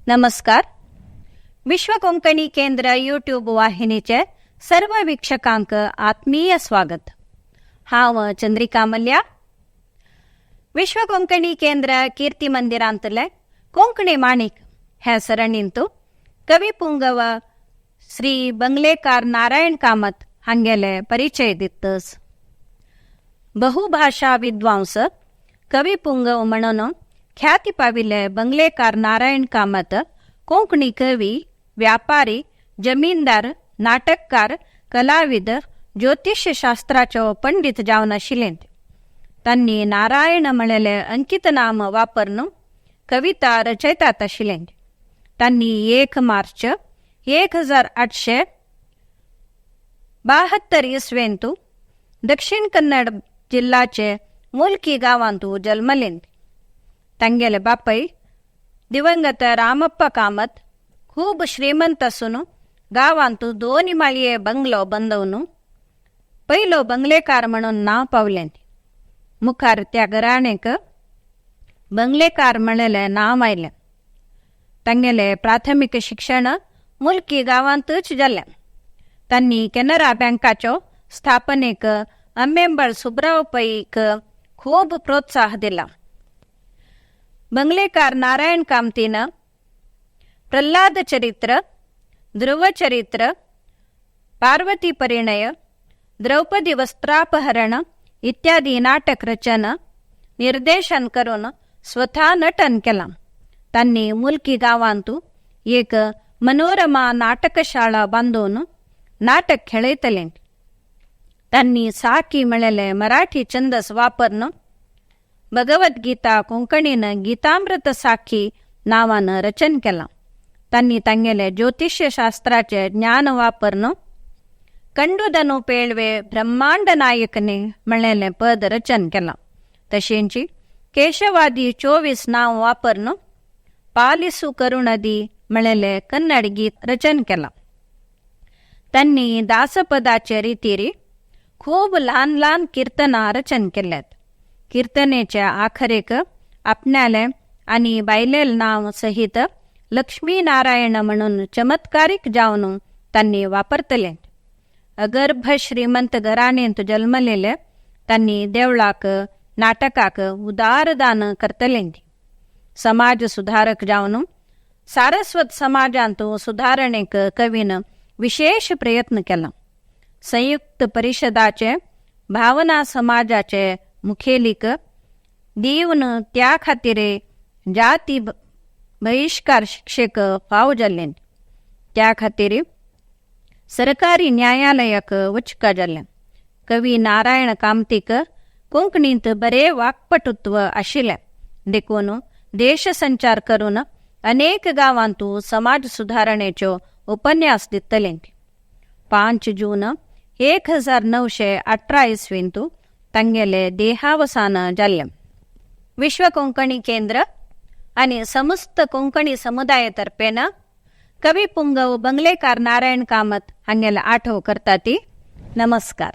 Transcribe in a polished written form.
नमस्कार. विश्व कोंकणी केंद्र यूट्यूब वाहिनीचे सर्व वीक्षकांक आत्मीय स्वागत. हांव चंद्रिका मल्ल्या. विश्व कोंकणी केंद्र कीर्ती मंदिरांतले कोंकणी माणिक ह्या सरणींतू कवी पुंगव श्री बंगलेकार नारायण कामत हांगेले परिचय दितस. बहुभाषा विद्वांस कवी पुंगव म्हणून ख्याती पाविले बंगलेकार नारायण कामत कोंकणी कवी, व्यापारी, जमीनदार, नाटककार, कलाविद, ज्योतिषशास्त्राचो पंडित जावन आशिल्ले. तांणी नारायण म्हणलेले अंकित नाम वापरून कविता रचयतात आशिल्ले. तांणी 1 मार्च 1872 इसवेंतू दक्षिण कन्नड जिल्ह्याचे मुल्की गावांतू जल्मले. तांगेले बापय दिवंगत रामप्प कामत खूब श्रीमंत असून गावांतू 2 माळये बंगलो बांदून पयलो बंगलेकार म्हणून नाव पावले. मुखार त्या घराणेक बंगलेकार म्हणलेले नाव आयले. तांगेले प्राथमिक शिक्षण मुल्की गावांतूच जाल्ले. तांणी कॅनरा बँकाच्यो स्थापनेक अंबेंबळ सुब्राव पैक खूब प्रोत्साह दिला. बंगलेकार नारायण कामतीन प्रल्हाद चरित्र, ध्रुव चरित्र, पार्वती परिणय, द्रौपदी वस्त्रापहरण इत्यादी नाटक रचन निर्देशन करून स्वतः नटन केला. तांणी मुल्की गावांतू एक मनोरमा नाटकशाळा बांधून नाटक खेळयतले. तांणी साकी म्हणलेले मराठी छंदस वापरून भगवद्गीता कोंकणीन गीतामृत साखी नावान रचन केला. तांणी तांगेले ज्योतिषशास्त्राचे ज्ञान वापरून कंडुदनु पेळवे ब्रह्मांड नायकने म्हणलेले पद रचन केला. तशेंच केशवादी 24 नाव वापरून पालिसु करुणदी म्हणलेले कन्नड गीत रचन केला. तांणी दासपदाचे रितीरी खूब ल्हान ल्हान कीर्तना रचन केल्यात. कीर्तनेच्या आखरेक आपणाले आणि बायलेल नाव सहित लक्ष्मी नारायण म्हणून चमत्कारिक जावन तांणी वापरतले. अगर्भ श्रीमंत घराणेंत जन्मलेले तांणी देवळाक, नाटकाक उदार दान करतले. समाज सुधारक जावन सारस्वत समाजांत सुधारणेक कवीन विशेष प्रयत्न केला. संयुक्त परिषदाचे भावना समाजाचे मुखेलिक दीवन त्या खातीरे जाती बहिष्कार शिक्षेक फाव जाल्ले. त्या खातीर सरकारी न्यायालयाक वचका जाल्ले. कवी नारायण कामतीक कोंकणींत बरे वाक्पटुत्व आशिल्ले देखून देश संचार करून अनेक गावांतू समाज सुधारणेच्यो उपन्यास दितले. 5 जून 1918 इसवींतू तांगेले देहावसान जाल्ले. विश्व कोंकणी केंद्र आणि समस्त कोंकणी समुदायातर्फेन कवी पुंगव बंगलेकार नारायण कामत हांगेले आठव करता ती. नमस्कार.